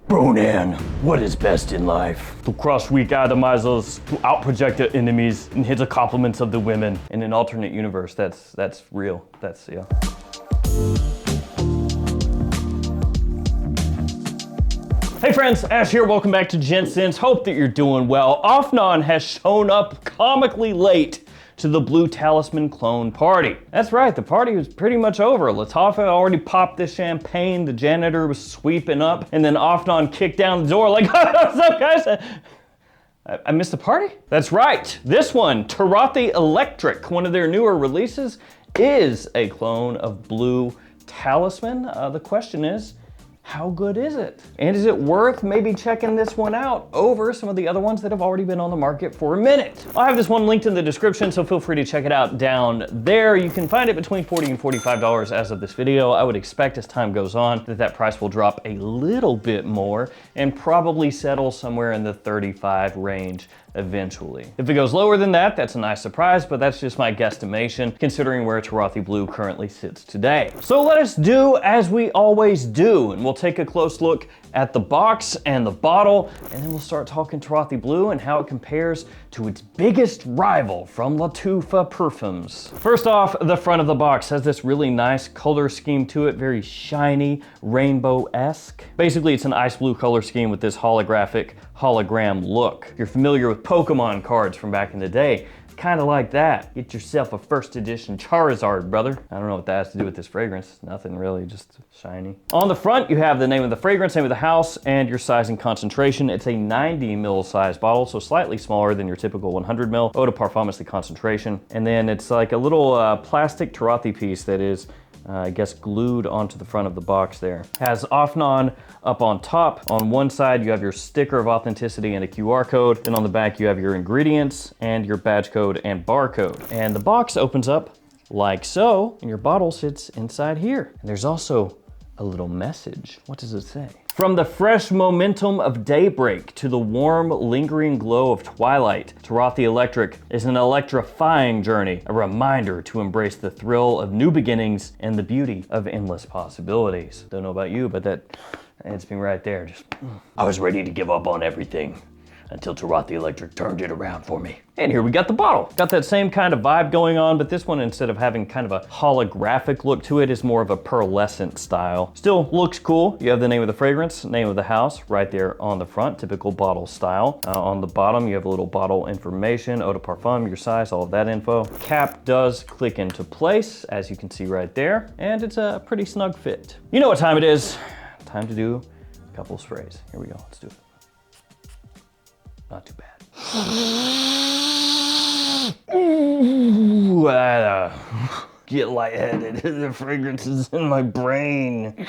Ronan, what is best in life? To crush weak atomizers, to outproject their enemies, and hit the compliments of the women. In an alternate universe, that's real. That's, yeah. Hey friends, Ash here, welcome back to Gents. Hope that you're doing well. Afnan has shown up comically late to the Blue Talisman clone party. That's right, the party was pretty much over. Latafa already popped the champagne, the janitor was sweeping up, and then Afnan kicked down the door like, what's up guys? I missed the party? That's right, this one, Turathi Electric, one of their newer releases, is a clone of Blue Talisman. The question is, how good is it? And is it worth maybe checking this one out over some of the other ones that have already been on the market for a minute? I'll have this one linked in the description, so feel free to check it out down there. You can find it between $40 and $45 as of this video. I would expect as time goes on that price will drop a little bit more and probably settle somewhere in the $35 range eventually. If it goes lower than that, that's a nice surprise, but that's just my guesstimation considering where Turathi Blue currently sits today. So let us do as we always do, and we'll take a close look at the box and the bottle, and then we'll start talking Turathi Blue and how it compares to its biggest rival from Latufa Perfumes. First off, the front of the box has this really nice color scheme to it, very shiny, rainbow-esque. Basically, it's an ice blue color scheme with this holographic hologram look. If you're familiar with Pokemon cards from back in the day, kind of like that. Get yourself a first edition Charizard, brother. I don't know what that has to do with this fragrance. Nothing really, just shiny. On the front, you have the name of the fragrance, name of the house, and your size and concentration. It's a 90 ml size bottle, so slightly smaller than your typical 100 ml. Eau de Parfum is the concentration. And then it's like a little plastic Turathi piece that is I guess glued onto the front of the box there. Has Afnan up on top. On one side, you have your sticker of authenticity and a QR code. Then on the back, you have your ingredients and your badge code and barcode. And the box opens up like so, and your bottle sits inside here. And there's also a little message. What does it say? From the fresh momentum of daybreak to the warm, lingering glow of twilight, Turathi Electric is an electrifying journey, a reminder to embrace the thrill of new beginnings and the beauty of endless possibilities. Don't know about you, but it's been right there. Just, I was ready to give up on everything until Turathi Electric turned it around for me. And here we got the bottle. Got that same kind of vibe going on, but this one, instead of having kind of a holographic look to it, is more of a pearlescent style. Still looks cool. You have the name of the fragrance, name of the house right there on the front, typical bottle style. On the bottom, you have a little bottle information, eau de parfum, your size, all of that info. Cap does click into place, as you can see right there, and it's a pretty snug fit. You know what time it is. Time to do a couple sprays. Here we go, let's do it. Not too bad. Ooh, get lightheaded. The fragrance is in my brain.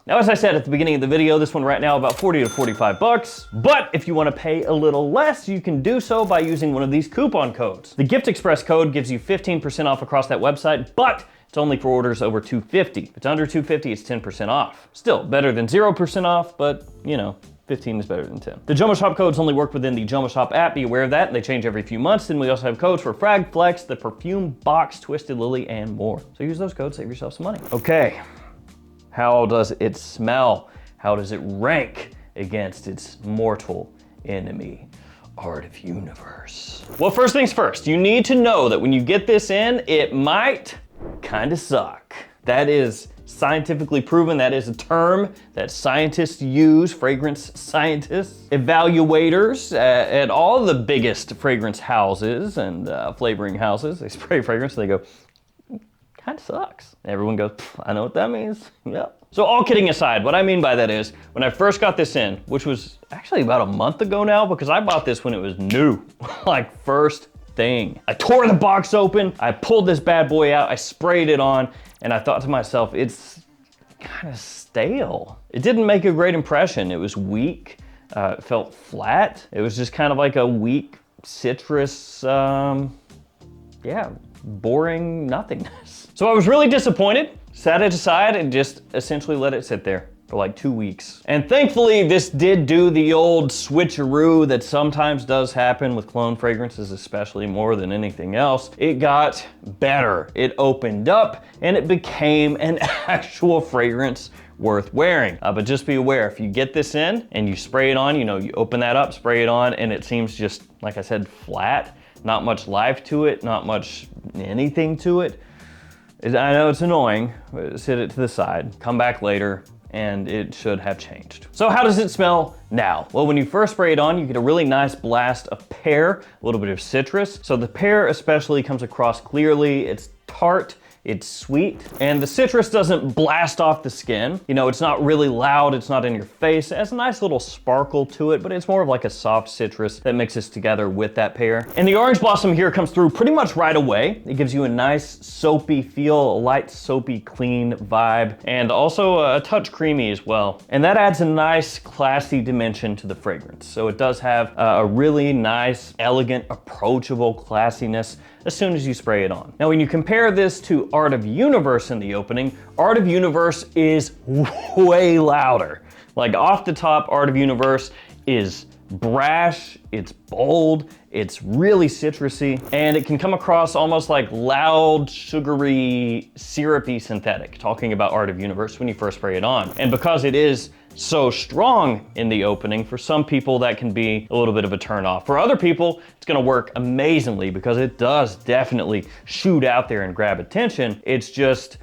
Now, as I said at the beginning of the video, this one right now about 40 to 45 bucks. But if you want to pay a little less, you can do so by using one of these coupon codes. The Gift Express code gives you 15% off across that website, but it's only for orders over $250. If it's under $250, it's 10% off. Still better than 0% off, but you know, 15 is better than 10. The JOMASHOP codes only work within the JOMASHOP app. Be aware of that. They change every few months. And we also have codes for Frag Flex, the Perfume Box, Twisted Lily, and more. So use those codes, save yourself some money. Okay, how does it smell? How does it rank against its mortal enemy, Art of Universe? Well, first things first, you need to know that when you get this in, it might kind of suck. That is scientifically proven. That is a term that scientists use, fragrance scientists, evaluators at all the biggest fragrance houses and flavoring houses. They spray fragrance and they go, kind of sucks. And everyone goes, I know what that means. Yep. So all kidding aside, what I mean by that is, when I first got this in, which was actually about a month ago now, because I bought this when it was new, like first thing. I tore the box open, I pulled this bad boy out, I sprayed it on, and I thought to myself, it's kind of stale. It didn't make a great impression. It was weak, it felt flat. It was just kind of like a weak citrus, yeah, boring nothingness. So I was really disappointed, set it aside, and just essentially let it sit there. for like 2 weeks. And thankfully, this did do the old switcheroo that sometimes does happen with cologne fragrances, especially more than anything else. It got better. It opened up and it became an actual fragrance worth wearing. But just be aware, if you get this in and you spray it on, you open that up, spray it on, and it seems just, like I said, flat, not much life to it, not much anything to it. I know it's annoying, but set it to the side, come back later, and it should have changed. So how does it smell now? Well, when you first spray it on, you get a really nice blast of pear, a little bit of citrus. So the pear especially comes across clearly. It's tart, it's sweet, and the citrus doesn't blast off the skin. It's not really loud, it's not in your face. It has a nice little sparkle to it, but it's more of like a soft citrus that mixes together with that pear. And the orange blossom here comes through pretty much right away. It gives you a nice soapy feel, a light soapy clean vibe, and also a touch creamy as well. And that adds a nice classy dimension to the fragrance. So it does have a really nice, elegant, approachable classiness as soon as you spray it on. Now, when you compare this to Art of Universe in the opening, Art of Universe is way louder. Like off the top, Art of Universe is brash, it's bold, it's really citrusy, and it can come across almost like loud, sugary, syrupy synthetic, talking about Art of Universe when you first spray it on. And because it is so strong in the opening, for some people that can be a little bit of a turn off. For other people, it's gonna work amazingly because it does definitely shoot out there and grab attention. It's just,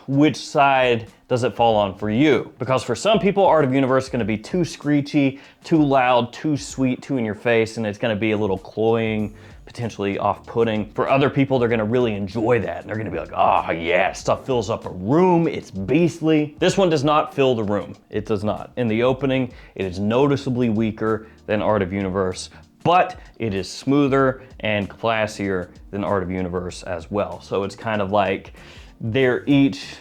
which side does it fall on for you? Because for some people, Art of Universe is gonna be too screechy, too loud, too sweet, too in your face, and it's gonna be a little cloying, potentially off-putting. For other people, they're gonna really enjoy that. And they're gonna be like, oh yeah, stuff fills up a room, it's beastly. This one does not fill the room. It does not. In the opening, it is noticeably weaker than Art of Universe, but it is smoother and classier than Art of Universe as well. So it's kind of like they're each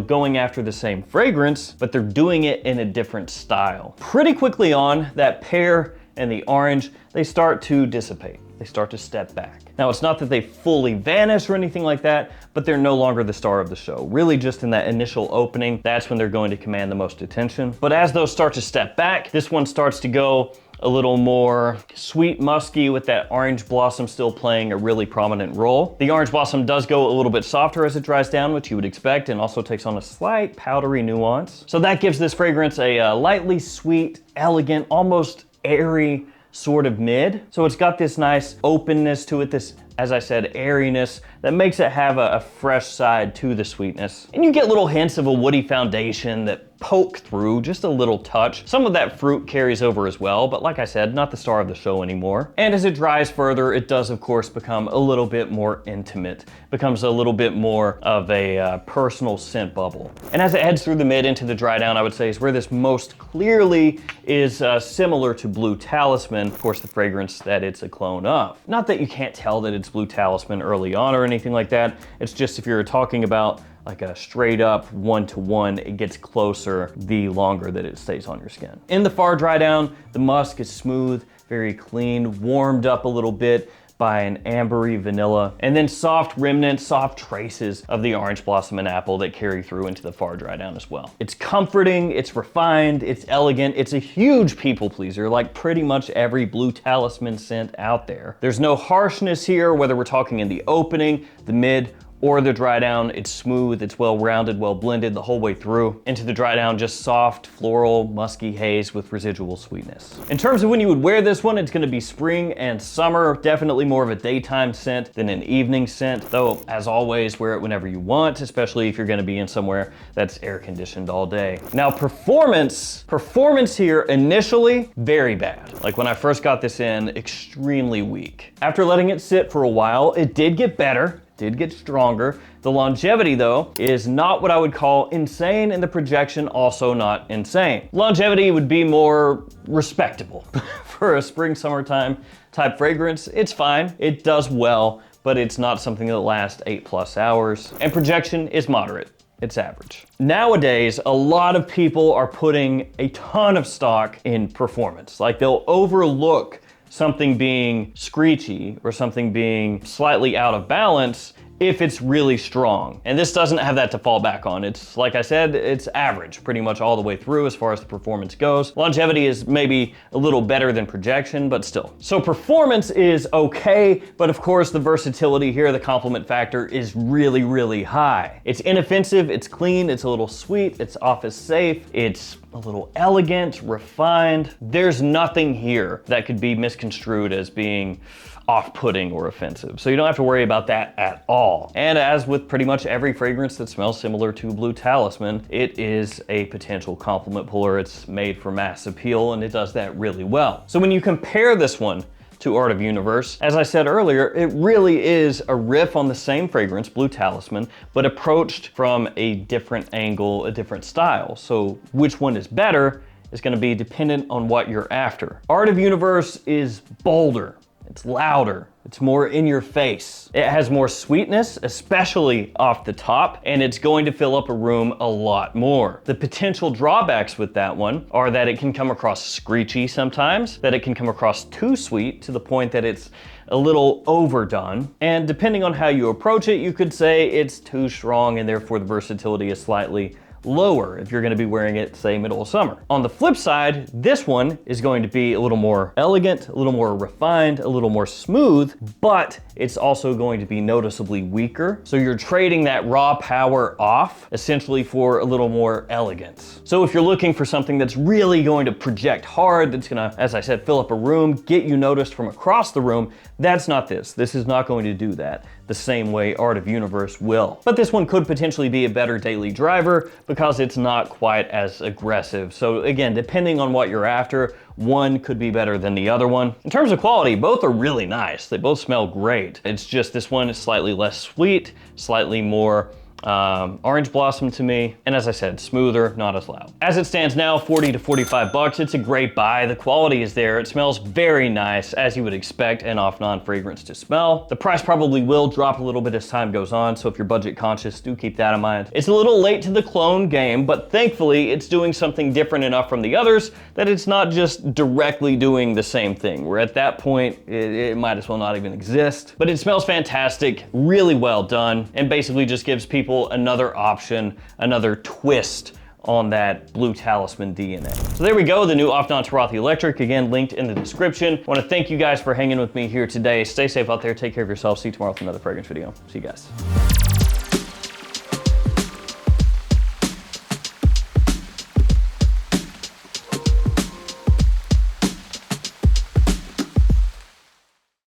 going after the same fragrance, but they're doing it in a different style. Pretty quickly on, that pear and the orange, they start to dissipate. They start to step back. Now, it's not that they fully vanish or anything like that, but they're no longer the star of the show. Really just in that initial opening, that's when they're going to command the most attention. But as those start to step back, this one starts to go a little more sweet, musky, with that orange blossom still playing a really prominent role. The orange blossom does go a little bit softer as it dries down, which you would expect, and also takes on a slight powdery nuance. So that gives this fragrance a lightly sweet, elegant, almost airy sort of mid. So it's got this nice openness to it, this, as I said, airiness that makes it have a fresh side to the sweetness. And you get little hints of a woody foundation that poke through just a little touch. Some of that fruit carries over as well, but like I said, not the star of the show anymore. And as it dries further, it does of course become a little bit more intimate, becomes a little bit more of a personal scent bubble. And as it heads through the mid into the dry down, I would say is where this most clearly is similar to Blue Talisman, of course the fragrance that it's a clone of. Not that you can't tell that it's Blue Talisman early on or anything like that, it's just if you're talking about like a straight up one-to-one, it gets closer the longer that it stays on your skin. In the far dry down, the musk is smooth, very clean, warmed up a little bit by an ambery vanilla, and then soft remnants, soft traces of the orange blossom and apple that carry through into the far dry down as well. It's comforting, it's refined, it's elegant, it's a huge people pleaser, like pretty much every Blue Talisman scent out there. There's no harshness here, whether we're talking in the opening, the mid, or the dry down. It's smooth, it's well-rounded, well-blended the whole way through. Into the dry down, just soft, floral, musky haze with residual sweetness. In terms of when you would wear this one, it's gonna be spring and summer, definitely more of a daytime scent than an evening scent, though as always, wear it whenever you want, especially if you're gonna be in somewhere that's air-conditioned all day. Now performance here initially, very bad. Like when I first got this in, extremely weak. After letting it sit for a while, it did get better, did get stronger. The longevity though is not what I would call insane, and the projection also not insane. Longevity would be more respectable. For a spring, summertime type fragrance, it's fine, it does well, but it's not something that lasts 8+ hours. And projection is moderate. It's average. Nowadays, a lot of people are putting a ton of stock in performance. Like they'll overlook something being screechy or something being slightly out of balance if it's really strong. And this doesn't have that to fall back on. It's, like I said, it's average pretty much all the way through as far as the performance goes. Longevity is maybe a little better than projection, but still. So performance is okay, but of course the versatility here, the complement factor is really, really high. It's inoffensive, it's clean, it's a little sweet, it's office safe, it's a little elegant, refined. There's nothing here that could be misconstrued as being off-putting or offensive. So you don't have to worry about that at all. And as with pretty much every fragrance that smells similar to Blue Talisman, it is a potential compliment puller. It's made for mass appeal and it does that really well. So when you compare this one to Art of Universe, as I said earlier, it really is a riff on the same fragrance, Blue Talisman, but approached from a different angle, a different style. So which one is better is gonna be dependent on what you're after. Art of Universe is bolder. It's louder, it's more in your face. It has more sweetness, especially off the top, and it's going to fill up a room a lot more. The potential drawbacks with that one are that it can come across screechy sometimes, that it can come across too sweet to the point that it's a little overdone. And depending on how you approach it, you could say it's too strong and therefore the versatility is slightly lower if you're gonna be wearing it, say, middle of summer. On the flip side, this one is going to be a little more elegant, a little more refined, a little more smooth, but it's also going to be noticeably weaker. So you're trading that raw power off essentially for a little more elegance. So if you're looking for something that's really going to project hard, that's gonna, as I said, fill up a room, get you noticed from across the room, that's not this. This is not going to do that the same way Art of Universe will. But this one could potentially be a better daily driver because it's not quite as aggressive. So again, depending on what you're after, one could be better than the other one. In terms of quality, both are really nice. They both smell great. It's just this one is slightly less sweet, slightly more orange blossom to me, and as I said, smoother, not as loud. As it stands now, 40 to 45 bucks, it's a great buy. The quality is there. It smells very nice, as you would expect an Afnan fragrance to smell. The price probably will drop a little bit as time goes on, so if you're budget conscious, do keep that in mind. It's a little late to the clone game, but thankfully it's doing something different enough from the others that it's not just directly doing the same thing, where at that point, it might as well not even exist. But it smells fantastic, really well done, and basically just gives people another option, another twist on that Blue Talisman DNA. So there we go, the new Afnan Turathi Electric, again, linked in the description. I wanna thank you guys for hanging with me here today. Stay safe out there, take care of yourself. See you tomorrow with another fragrance video. See you guys.